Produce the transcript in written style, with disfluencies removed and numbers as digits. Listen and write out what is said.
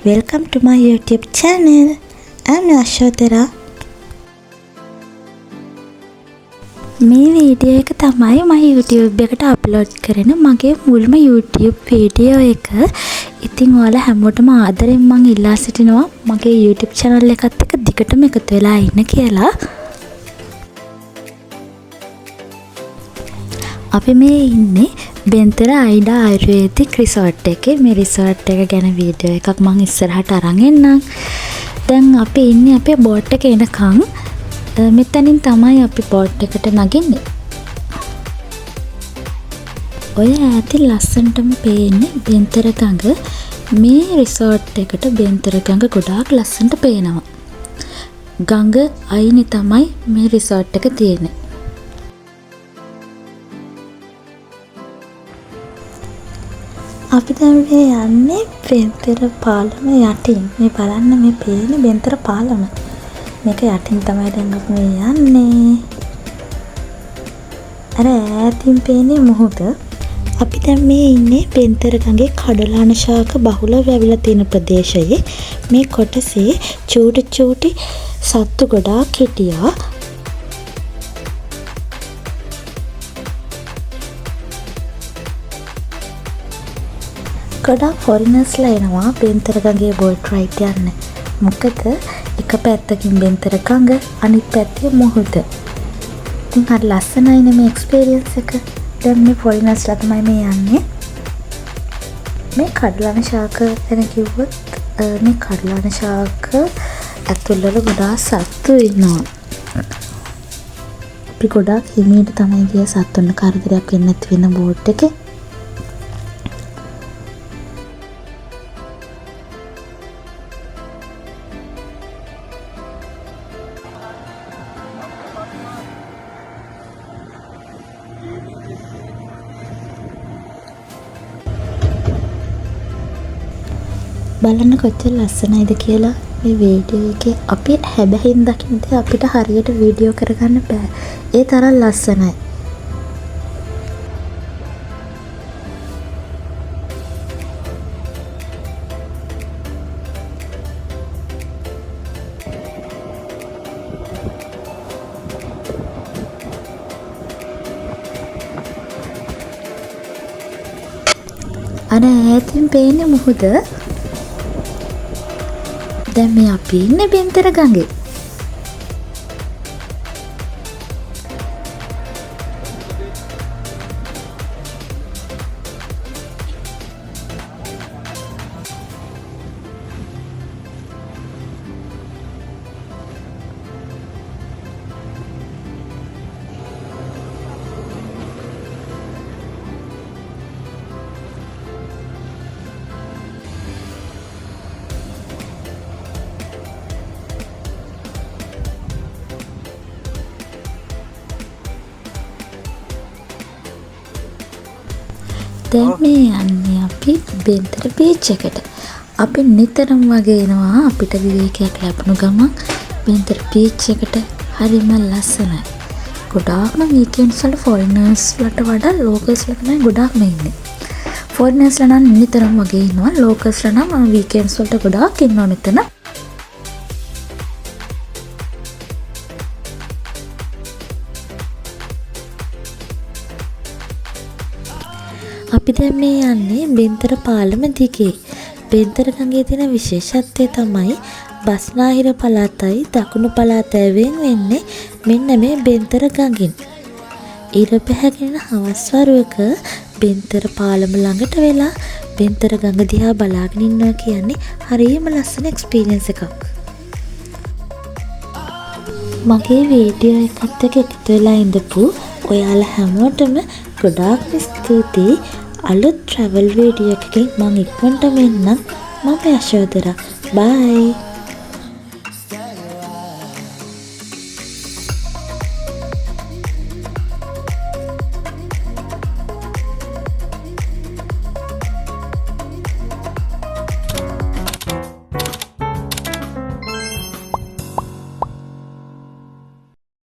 Welcome to my YouTube channel. I'm Yashodhara. මේ video එක තමයි මම YouTube එකට අප්ලෝඩ් කරන මගේ මුල්ම YouTube වීඩියෝ එක. ඉතින් ඔයාලා හැමෝටම ආදරෙන් මම ඉල්ලා සිටිනවා මගේ YouTube channel එකත් එක්ක දිගටම එකතු වෙලා ඉන්න කියලා. අපි මේ ඉන්නේ බෙන්තර අයිඩා ආයුර්වේදික් රිසෝට් එකේ. මේ රිසෝට් එක ගැන වීඩියෝ එකක් මම ඉස්සරහට අරන් එන්නම්. දැන් අපි ඉන්නේ අපේ බෝට් එක එනකන් මෙතනින් තමයි අපි බෝට් එකට නගින්නේ. ඔය ඈතින් ලස්සනටම පේන්නේ බෙන්තර ගඟ. මේ රිසෝට් එකට බෙන්තර ගඟ ගොඩාක් ලස්සනට පේනවා. ගඟ අයිනේ තමයි මේ රිසෝට් එක තියෙන්නේ. අපි දැන් යන්නේ බෙන්තර පාලම යටින්. මේ බලන්න මේ පේන්නේ බෙන්තර පාලම. මේක යටින් තමයි දැන් අපි යන්නේ. අර ඈතින් පේන්නේ මුහුද. අපි දැන් මේ ඉන්නේ බෙන්තර ගඟේ කඩලාන ශාක බහුලව වැවිලා තියෙන ප්‍රදේශයේ. මේ කොටසේ චූටි සත්තු ගොඩාක් හිටියා. ගොඩාක් ෆොරිනර්ස්ලා එනවා බෙන්තර ගඟේ බෝට් රයිඩ් යන්න. මොකද එක පැත්තකින් බෙන්තර ගඟ අනිත් පැත්තේ මුහුද. ඉතින් හරි ලස්සනයිනේ මේ එක්ස්පීරියන්ස් එක. දැන් මේ ෆොරිනර්ස්ලා තමයි මේ යන්නේ. මේ කඩලාන ශාක ගැන කිව්වොත් මේ කඩලාන ශාක ඇතුළවල ගොඩාක් සත්තු ඉන්නවා. අපි ගොඩාක් හිමීට තමයි ගිය සත්තුන්ට කරදරයක් වෙන්නේ නැති වෙන බෝට් එකේ. බලන්න කොච්චර ලස්සනයිද කියලා මේ වීඩියෝ එකේ. අපි හැබැයින් දකින්නේ අපිට හරියට වීඩියෝ කරගන්න බෑ. ඒ තරම් ලස්සනයි. අර ඈතින් පේන්නේ මුහුද. දැන් මේ අපි ඉන්නේ බෙන්තර ගඟේ. දැන් මේ යන්නේ අපි බෙන්තර බීච් එකට. අපි නිතරම වගේ එනවා අපිට විවේකයක් ලැබුණු ගමන් බෙන්තර බීච් එකට. හරිම ලස්සනයි. ගොඩාක්ම වීකෙන්ඩ්ස් වල ෆොරිනර්ස් වලට වඩා ලෝකල්ස්ලා තමයි ගොඩාක්ම ඉන්නේ. ෆොරිනර්ස්ලා නම් නිතරම වගේ ඉන්නවා. ලෝකල්ස්ලා නම් වීකෙන්ඩ්ස් වලට ගොඩාක් ඉන්නවා මෙතන. අපි දැන් මේ යන්නේ බෙන්තර පාලම දිගේ. බෙන්තර ගඟේ තියෙන විශේෂත්වය තමයි බස්නාහිර පළාතයි දකුණු පළාතයි වෙන්නේ මෙන්න මේ බෙන්තර ගඟින්. ඉර පැහැගෙන හවස් වරුවක බෙන්තර පාලම ළඟට වෙලා බෙන්තර ගඟ දිහා බලාගෙන ඉන්නවා කියන්නේ හරියම ලස්සන එක්ස්පීරියන්ස් එකක්. මගේ වීඩියෝ එකත් එක්ක එකතු වෙලා ඉඳපු ඔයාලා හැමෝටම ගොඩාක් ස්තුතියි. අලුත් travel video එකකින් මම ඉක්මනටම එන්නම්. මම යශෝධරා. bye.